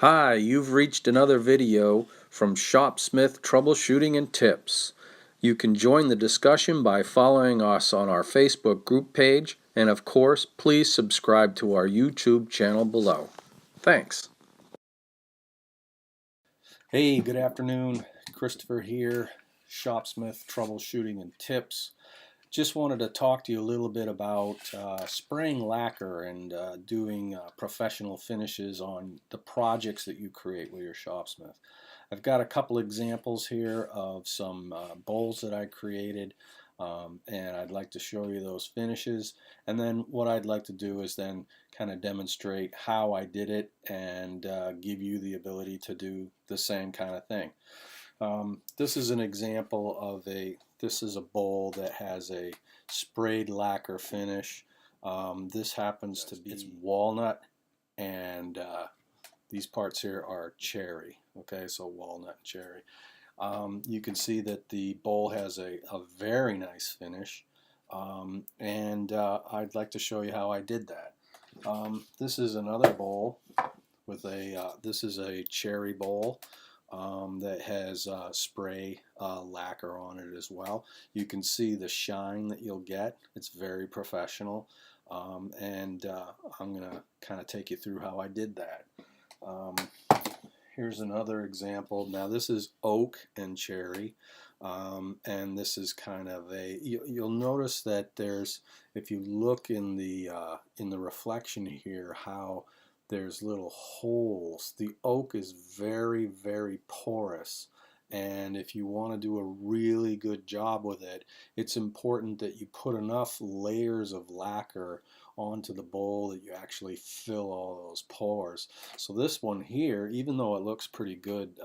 Hi, you've reached another video from Shopsmith Troubleshooting and Tips. You can join the discussion by following us on our Facebook group page, and of course, please subscribe to our YouTube channel below. Thanks. Hey, good afternoon. Christopher here, Shopsmith Troubleshooting and Tips. Just wanted to talk to you a little bit about spraying lacquer and doing professional finishes on the projects that you create with your Shopsmith. I've got a couple examples here of some bowls that I created, and I'd like to show you those finishes. And then what I'd like to do is then kind of demonstrate how I did it and give you the ability to do the same kind of thing. This is an example of this is a bowl that has a sprayed lacquer finish. This happens to be, it's walnut, and these parts here are cherry. Okay, so walnut and cherry. You can see that the bowl has a very nice finish, and I'd like to show you how I did that. This is another bowl with this is a cherry bowl. That has spray lacquer on it as well. You can see the shine that you'll get. It's very professional, and I'm going to kind of take you through how I did that. Here's another example. Now this is oak and cherry, and this is kind of you'll notice that there's, if you look in the reflection here, how there's little holes. The oak is very, very porous, and if you want to do a really good job with it, it's important that you put enough layers of lacquer onto the bowl that you actually fill all those pores. So this one here, even though it looks pretty good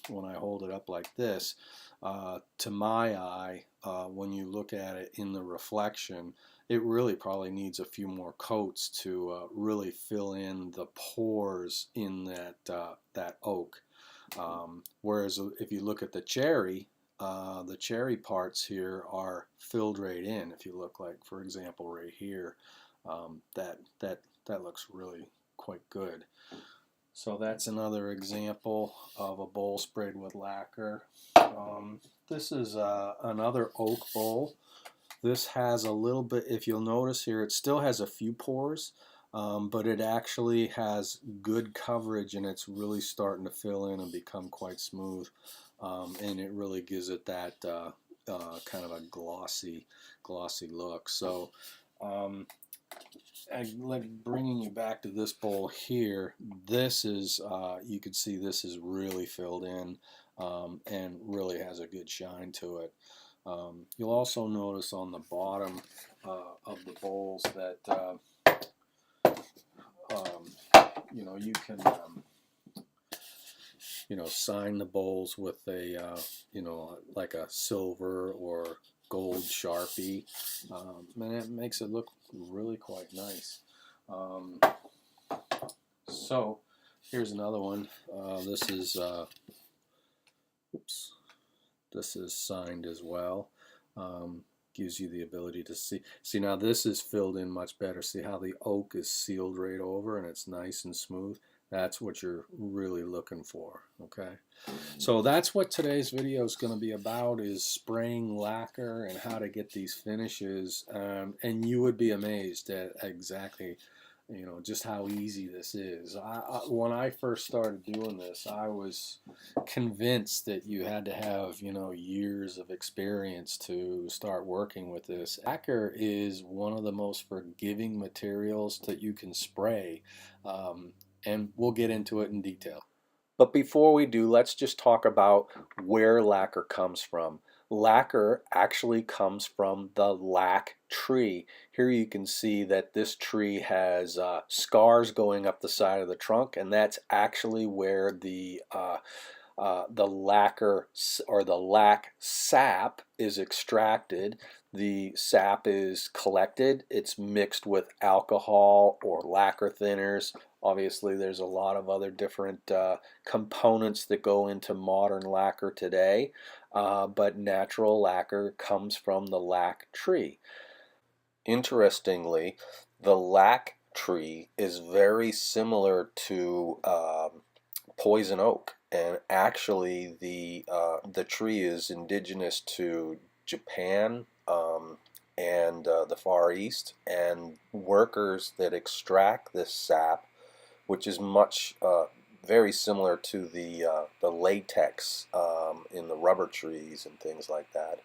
when I hold it up like this, to my eye, when you look at it in the reflection, it really probably needs a few more coats to really fill in the pores in that oak. Whereas if you look at the cherry parts here are filled right in. If you look, like, for example, right here, that looks really quite good. So that's another example of a bowl sprayed with lacquer. This is another oak bowl. This has a little bit, if you'll notice here, it still has a few pores, but it actually has good coverage, and it's really starting to fill in and become quite smooth, and it really gives it that kind of a glossy look. So bringing you back to this bowl here, this is, you can see this is really filled in and really has a good shine to it. You'll also notice on the bottom of the bowls that you can sign the bowls with a like a silver or gold Sharpie, and it makes it look really quite nice. So here's another one. This is this is signed as well. Gives you the ability to see. See, now this is filled in much better. See how the oak is sealed right over and it's nice and smooth? That's what you're really looking for. Okay, so that's what today's video is going to be about, is spraying lacquer and how to get these finishes, and you would be amazed at exactly just how easy this is. When I first started doing this, I was convinced that you had to have years of experience to start working with this. Lacquer is one of the most forgiving materials that you can spray, and we'll get into it in detail. But before we do, let's just talk about where lacquer comes from. Lacquer actually comes from the lac tree. Here you can see that this tree has scars going up the side of the trunk, and that's actually where the lacquer, or the lac sap, is extracted. The sap is collected, it's mixed with alcohol or lacquer thinners. Obviously there's a lot of other different components that go into modern lacquer today, but natural lacquer comes from the lac tree. Interestingly, the lac tree is very similar to poison oak, and actually the tree is indigenous to Japan and the Far East, and workers that extract this sap, which is much very similar to the latex in the rubber trees and things like that.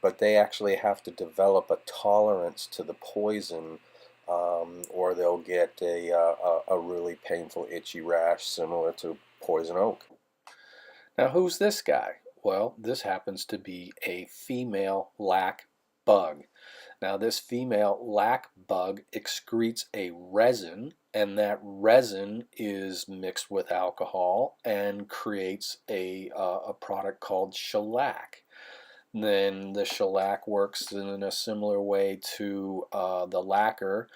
But they actually have to develop a tolerance to the poison, or they'll get a really painful itchy rash similar to poison oak. Now, who's this guy? Well, this happens to be a female lac bug. Now, this female lac bug excretes a resin, and that resin is mixed with alcohol and creates a product called shellac. Then the shellac works in a similar way to the lacquer,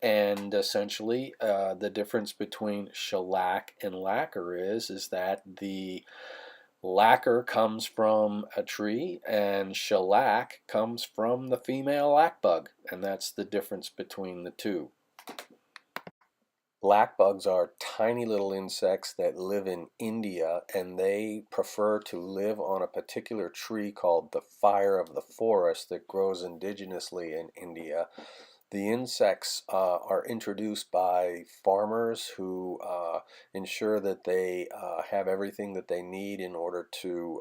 and essentially the difference between shellac and lacquer is that the lacquer comes from a tree and shellac comes from the female lac bug, and that's the difference between the two. Lac bugs are tiny little insects that live in India, and they prefer to live on a particular tree called the fire of the forest that grows indigenously in India. The insects are introduced by farmers who ensure that they have everything that they need in order to,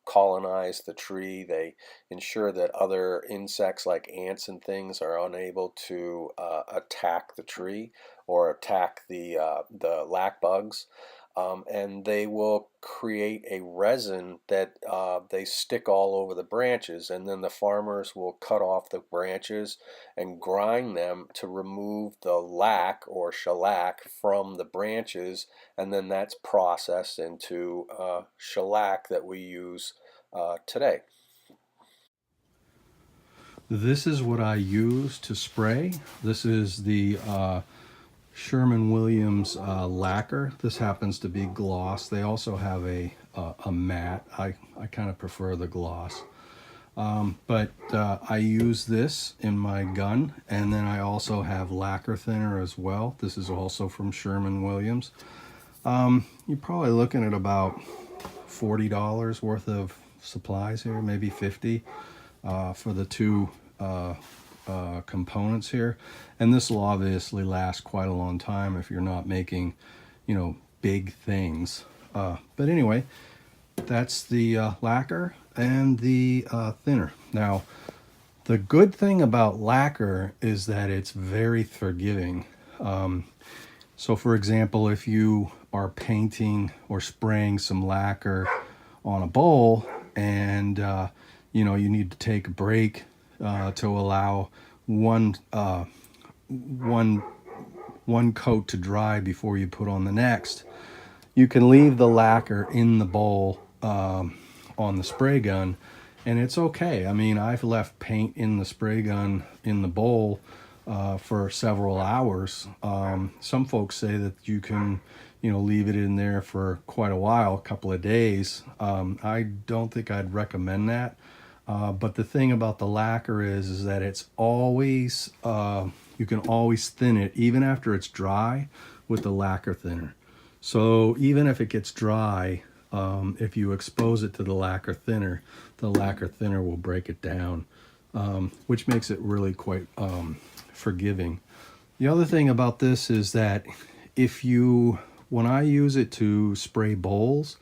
colonize the tree. They ensure that other insects like ants and things are unable to attack the tree or attack the lac bugs. And they will create a resin that they stick all over the branches, and then the farmers will cut off the branches and grind them to remove the lac or shellac from the branches, and then that's processed into shellac that we use today. This is what I use to spray. This is the Sherman-Williams lacquer. This happens to be gloss. They also have a matte. I kind of prefer the gloss. But I use this in my gun, and then I also have lacquer thinner as well. This is also from Sherman-Williams. You're probably looking at about $40 worth of supplies here, maybe 50 for the two components here, and this will obviously last quite a long time if you're not making, big things. But anyway, that's the lacquer and the thinner. Now, the good thing about lacquer is that it's very forgiving. So for example, if you are painting or spraying some lacquer on a bowl and you need to take a break to allow one coat to dry before you put on the next, you can leave the lacquer in the bowl on the spray gun, and it's okay. I mean, I've left paint in the spray gun in the bowl for several hours. Some folks say that you can leave it in there for quite a while, a couple of days. I don't think I'd recommend that. But the thing about the lacquer is that it's always, you can always thin it even after it's dry with the lacquer thinner. So even if it gets dry, if you expose it to the lacquer thinner will break it down, which makes it really quite forgiving. The other thing about this is that when I use it to spray bowls,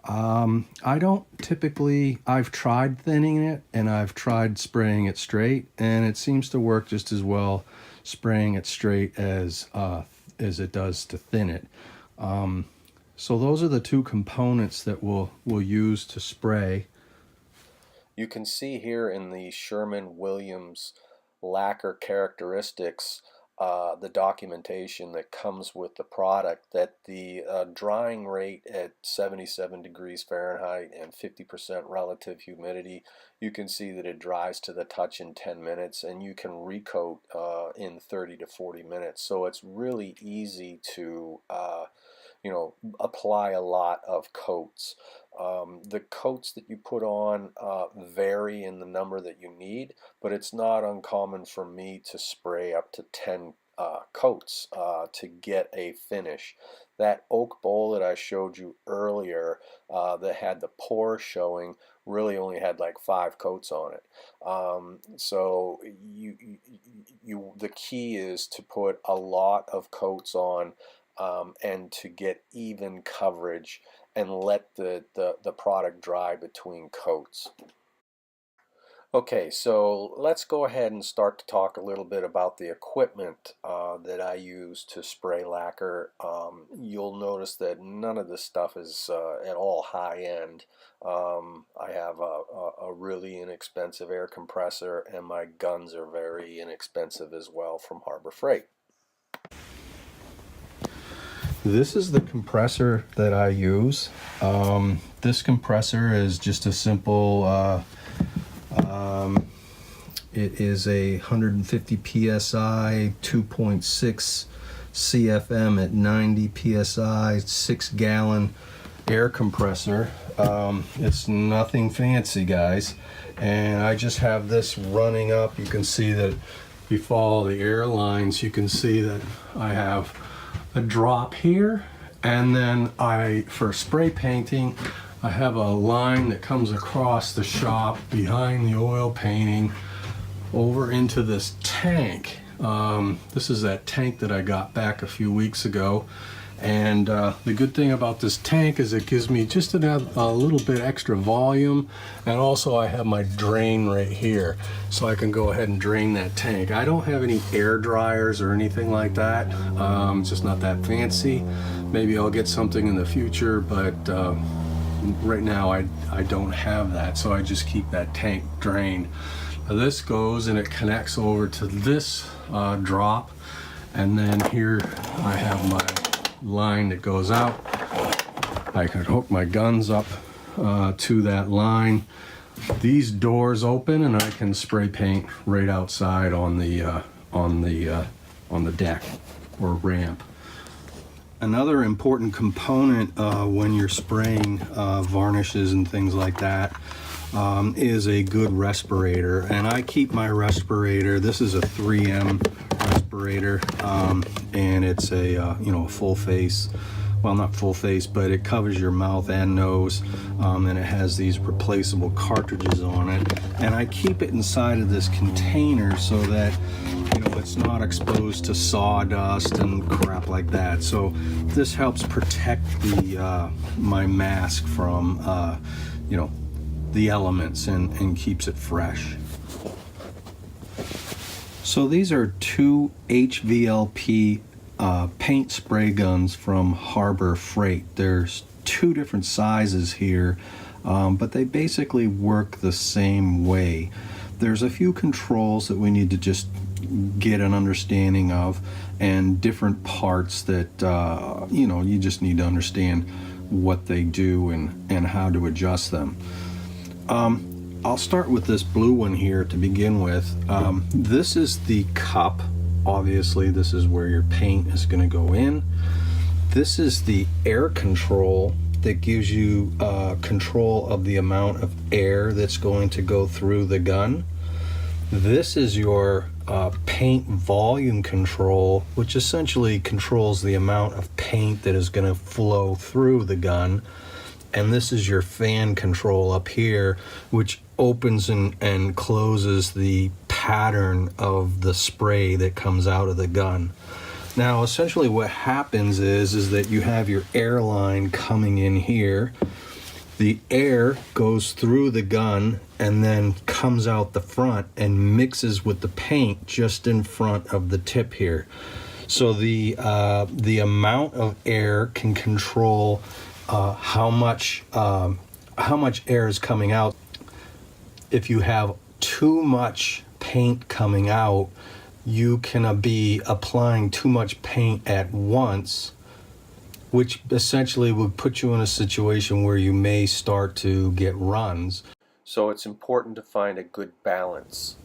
I don't typically, I've tried thinning it and I've tried spraying it straight, and it seems to work just as well spraying it straight as it does to thin it. So those are the two components that we'll use to spray. You can see here in the Sherman-Williams lacquer characteristics, the documentation that comes with the product, that the drying rate at 77 degrees Fahrenheit and 50% relative humidity, you can see that it dries to the touch in 10 minutes, and you can recoat in 30 to 40 minutes. So it's really easy to apply a lot of coats. The coats that you put on vary in the number that you need, but it's not uncommon for me to spray up to 10 coats to get a finish. That oak bowl that I showed you earlier that had the pores showing really only had like 5 coats on it. So the key is to put a lot of coats on and to get even coverage and let the product dry between coats. Okay, so let's go ahead and start to talk a little bit about the equipment that I use to spray lacquer. You'll notice that none of this stuff is at all high end. I have a really inexpensive air compressor, and my guns are very inexpensive as well from Harbor Freight. This is the compressor that I use. This compressor is just a simple it is a 150 psi, 2.6 CFM at 90 psi, 6-gallon air compressor. It's nothing fancy, guys, and I just have this running up. You can see that if you follow the air lines, you can see that I have a drop here, and then for spray painting, I have a line that comes across the shop behind the oil painting over into this tank. This is that tank that I got back a few weeks ago, and the good thing about this tank is it gives me just a little bit extra volume, and also I have my drain right here, so I can go ahead and drain that tank. I don't have any air dryers or anything like that. It's just not that fancy. Maybe I'll get something in the future, but right now I don't have that, so I just keep that tank drained. Now this goes and it connects over to this drop, and then here I have my line that goes out. I can hook my guns up to that line. These doors open and I can spray paint right outside on the deck or ramp. Another important component when you're spraying varnishes and things like that is a good respirator, and I keep my respirator. This is a 3M respirator, and it's a full face. Well, not full face, but it covers your mouth and nose, and it has these replaceable cartridges on it. And I keep it inside of this container so that it's not exposed to sawdust and crap like that. So this helps protect my mask from the elements and keeps it fresh. So these are 2 HVLP paint spray guns from Harbor Freight. There's 2 different sizes here, but they basically work the same way. There's a few controls that we need to just get an understanding of, and different parts that you just need to understand what they do and how to adjust them. I'll start with this blue one here to begin with. This is the cup. Obviously, this is where your paint is going to go in. This is the air control that gives you control of the amount of air that's going to go through the gun. This is your paint volume control, which essentially controls the amount of paint that is going to flow through the gun. And this is your fan control up here, which opens and closes the pattern of the spray that comes out of the gun. Now, essentially what happens is that you have your air line coming in here. The air goes through the gun and then comes out the front and mixes with the paint just in front of the tip here. So the amount of air can control how much air is coming out. If you have too much paint coming out, you can be applying too much paint at once, which essentially would put you in a situation where you may start to get runs. So it's important to find a good balance.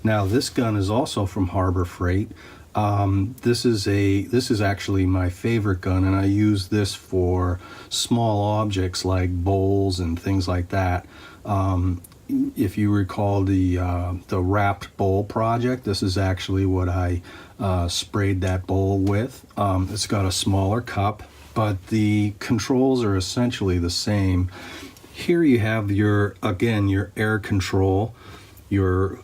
Now, this gun is also from Harbor Freight. This is actually my favorite gun, and I use this for small objects like bowls and things like that. If you recall the wrapped bowl project, this is actually what I sprayed that bowl with. It's got a smaller cup, but the controls are essentially the same. Here you have your air control, your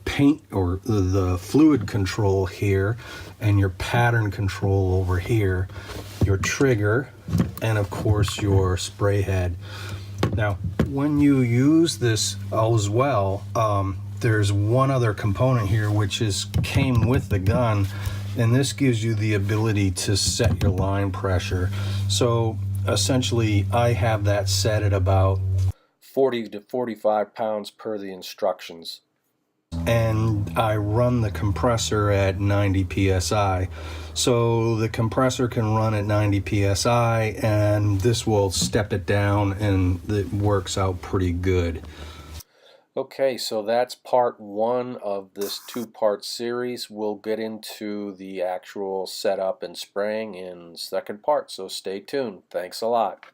paint or the fluid control here, and your pattern control over here, your trigger, and of course your spray head. Now, when you use this as well, there's one other component here which came with the gun, and this gives you the ability to set your line pressure. So essentially, I have that set at about 40 to 45 pounds per the instructions. And I run the compressor at 90 psi. So the compressor can run at 90 psi, and this will step it down, and it works out pretty good. Okay, so that's part one of this two-part series. We'll get into the actual setup and spraying in second part, so stay tuned. Thanks a lot.